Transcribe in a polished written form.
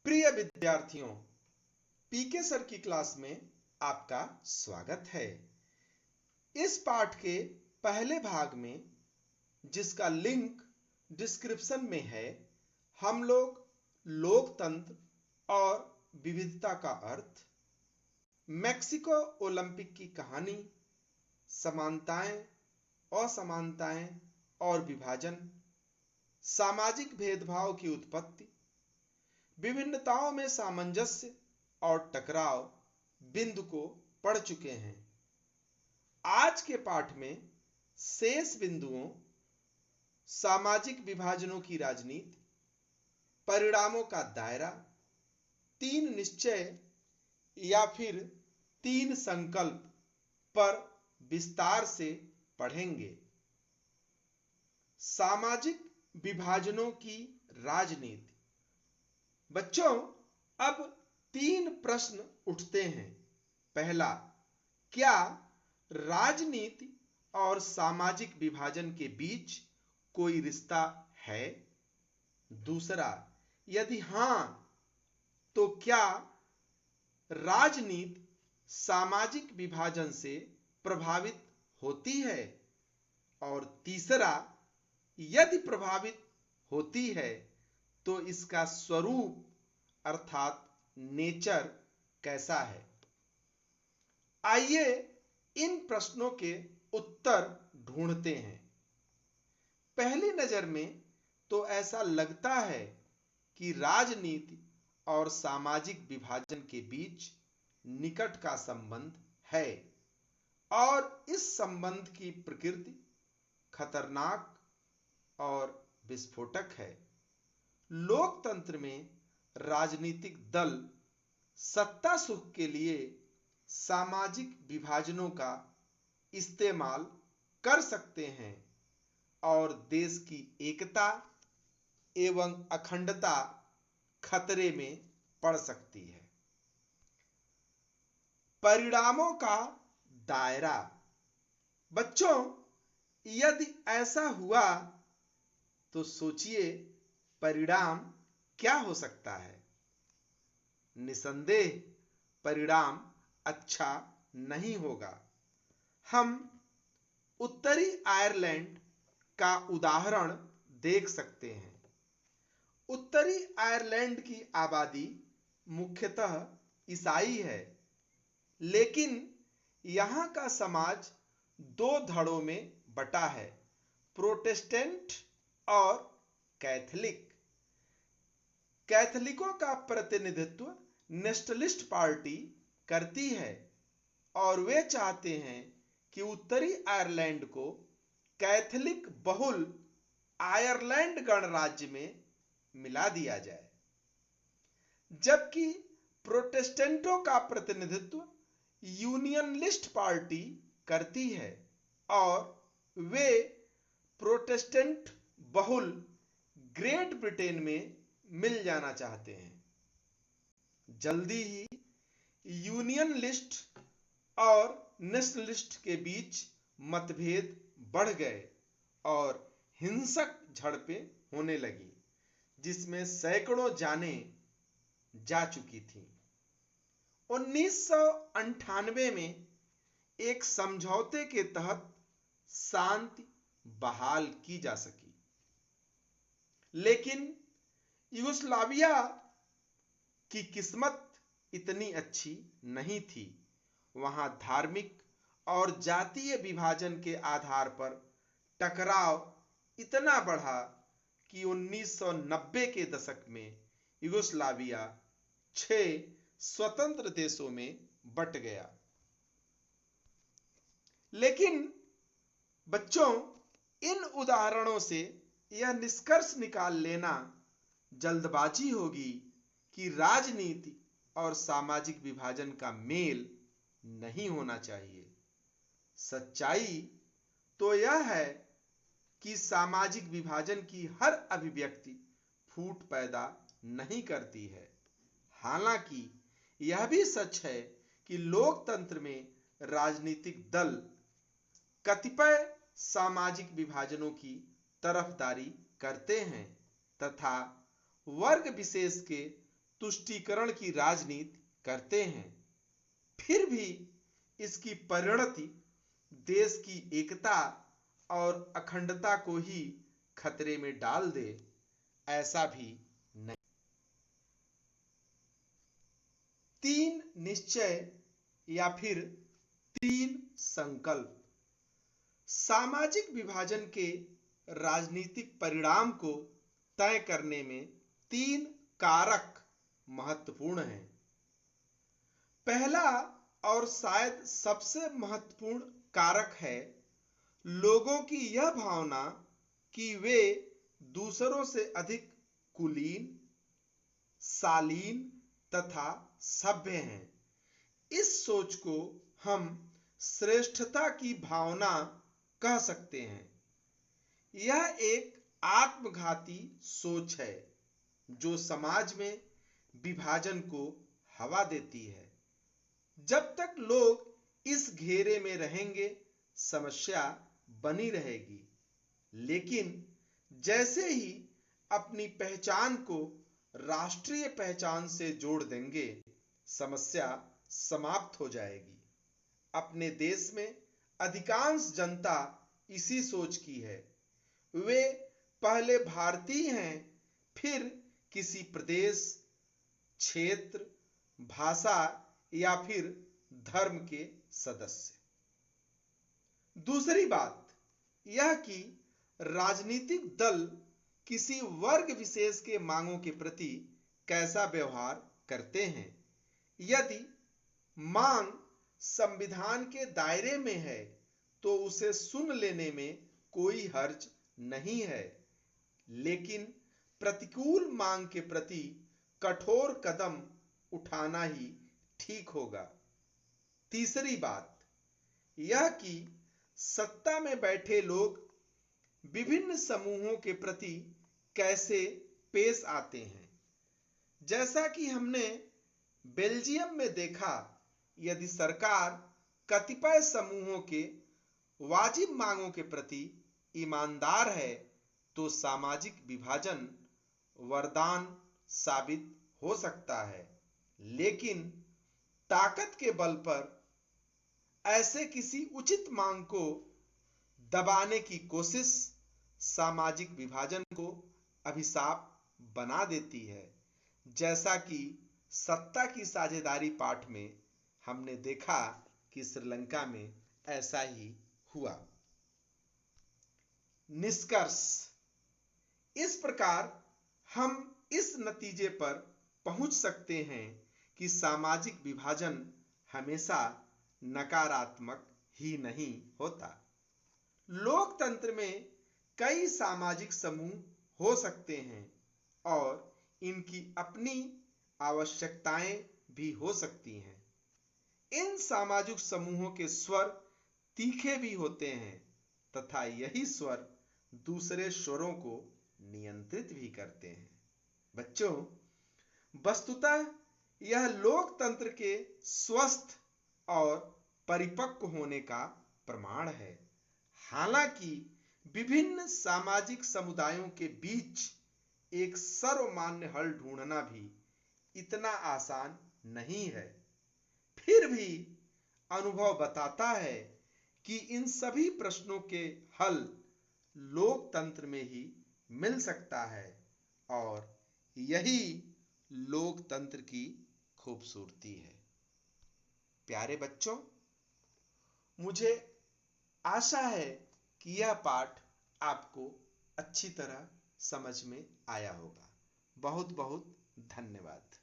प्रिय विद्यार्थियों, पीके सर की क्लास में आपका स्वागत है। इस पाठ के पहले भाग में, जिसका लिंक डिस्क्रिप्शन में है, हम लोग लोकतंत्र और विविधता का अर्थ, मैक्सिको ओलंपिक की कहानी, समानताएं, असमानताएं और विभाजन, सामाजिक भेदभाव की उत्पत्ति, विभिन्नताओं में सामंजस्य और टकराव बिंदु को पढ़ चुके हैं। आज के पाठ में शेष बिंदुओं, सामाजिक विभाजनों की राजनीति, परिणामों का दायरा, 3 निश्चय या फिर 3 संकल्प पर विस्तार से पढ़ेंगे। सामाजिक विभाजनों की राजनीति। बच्चों, अब 3 प्रश्न उठते हैं। पहला, क्या राजनीति और सामाजिक विभाजन के बीच कोई रिश्ता है? दूसरा, यदि हां, तो क्या राजनीति सामाजिक विभाजन से प्रभावित होती है? और तीसरा, यदि प्रभावित होती है तो इसका स्वरूप अर्थात नेचर कैसा है? आइए इन प्रश्नों के उत्तर ढूंढते हैं। पहली नजर में तो ऐसा लगता है कि राजनीति और सामाजिक विभाजन के बीच निकट का संबंध है और इस संबंध की प्रकृति खतरनाक और विस्फोटक है। लोकतंत्र में राजनीतिक दल सत्ता सुख के लिए सामाजिक विभाजनों का इस्तेमाल कर सकते हैं और देश की एकता एवं अखंडता खतरे में पड़ सकती है। परिणामों का दायरा। बच्चों, यदि ऐसा हुआ तो सोचिए परिणाम क्या हो सकता है? निसंदेह परिणाम अच्छा नहीं होगा। हम उत्तरी आयरलैंड का उदाहरण देख सकते हैं। उत्तरी आयरलैंड की आबादी मुख्यतः ईसाई है, लेकिन यहां का समाज 2 धड़ों में बटा है, प्रोटेस्टेंट और कैथोलिक। कैथोलिकों का प्रतिनिधित्व नेशनलिस्ट पार्टी करती है और वे चाहते हैं कि उत्तरी आयरलैंड को कैथोलिक बहुल आयरलैंड गणराज्य में मिला दिया जाए, जबकि प्रोटेस्टेंटों का प्रतिनिधित्व यूनियनलिस्ट पार्टी करती है और वे प्रोटेस्टेंट बहुल ग्रेट ब्रिटेन में मिल जाना चाहते हैं। जल्दी ही यूनियनलिस्ट और नेशनलिस्ट के बीच मतभेद बढ़ गए और हिंसक झड़पें होने लगी, जिसमें सैकड़ों जानें जा चुकी थीं। 1998 में एक समझौते के तहत शांति बहाल की जा सकी, लेकिन यूगोस्लाविया की किस्मत इतनी अच्छी नहीं थी। वहां धार्मिक और जातीय विभाजन के आधार पर टकराव इतना बढ़ा कि 1990 के दशक में यूगोस्लाविया 6 स्वतंत्र देशों में बंट गया। लेकिन बच्चों, इन उदाहरणों से यह निष्कर्ष निकाल लेना जल्दबाजी होगी कि राजनीति और सामाजिक विभाजन का मेल नहीं होना चाहिए। सच्चाई तो यह है कि सामाजिक विभाजन की हर अभिव्यक्ति फूट पैदा नहीं करती है। हालांकि यह भी सच है कि लोकतंत्र में राजनीतिक दल कतिपय सामाजिक विभाजनों की तरफदारी करते हैं तथा वर्ग विशेष के तुष्टीकरण की राजनीति करते हैं, फिर भी इसकी परिणति देश की एकता और अखंडता को ही खतरे में डाल दे, ऐसा भी नहीं। 3 निश्चय या फिर 3 संकल्प सामाजिक विभाजन के राजनीतिक परिणाम को तय करने में 3 कारक महत्वपूर्ण हैं। पहला और शायद सबसे महत्वपूर्ण कारक है लोगों की यह भावना कि वे दूसरों से अधिक कुलीन, शालीन तथा सभ्य हैं। इस सोच को हम श्रेष्ठता की भावना कह सकते हैं। यह एक आत्मघाती सोच है जो समाज में विभाजन को हवा देती है। जब तक लोग इस घेरे में रहेंगे, समस्या बनी रहेगी, लेकिन जैसे ही अपनी पहचान को राष्ट्रीय पहचान से जोड़ देंगे, समस्या समाप्त हो जाएगी। अपने देश में अधिकांश जनता इसी सोच की है। वे पहले भारतीय हैं, फिर किसी प्रदेश, क्षेत्र, भाषा या फिर धर्म के सदस्य। दूसरी बात यह कि राजनीतिक दल किसी वर्ग विशेष के मांगों के प्रति कैसा व्यवहार करते हैं। यदि मांग संविधान के दायरे में है तो उसे सुन लेने में कोई हर्ज नहीं है, लेकिन प्रतिकूल मांग के प्रति कठोर कदम उठाना ही ठीक होगा। तीसरी बात यह कि सत्ता में बैठे लोग विभिन्न समूहों के प्रति कैसे पेश आते हैं। जैसा कि हमने बेल्जियम में देखा, यदि सरकार कतिपय समूहों के वाजिब मांगों के प्रति ईमानदार है तो सामाजिक विभाजन वरदान साबित हो सकता है, लेकिन ताकत के बल पर ऐसे किसी उचित मांग को दबाने की कोशिश सामाजिक विभाजन को अभिशाप बना देती है। जैसा कि सत्ता की साझेदारी पाठ में हमने देखा कि श्रीलंका में ऐसा ही हुआ। निष्कर्ष इस प्रकार हम इस नतीजे पर पहुंच सकते हैं कि सामाजिक विभाजन हमेशा नकारात्मक ही नहीं होता। लोकतंत्र में कई सामाजिक समूह हो सकते हैं और इनकी अपनी आवश्यकताएं भी हो सकती हैं। इन सामाजिक समूहों के स्वर तीखे भी होते हैं तथा यही स्वर दूसरे स्वरों को नियंत्रित भी करते हैं। बच्चों, वस्तुतः यह लोकतंत्र के स्वस्थ और परिपक्व होने का प्रमाण है। हालांकि विभिन्न सामाजिक समुदायों के बीच एक सर्वमान्य हल ढूंढना भी इतना आसान नहीं है, फिर भी अनुभव बताता है कि इन सभी प्रश्नों के हल लोकतंत्र में ही मिल सकता है और यही लोकतंत्र की खूबसूरती है। प्यारे बच्चों, मुझे आशा है कि यह पाठ आपको अच्छी तरह समझ में आया होगा। बहुत बहुत धन्यवाद।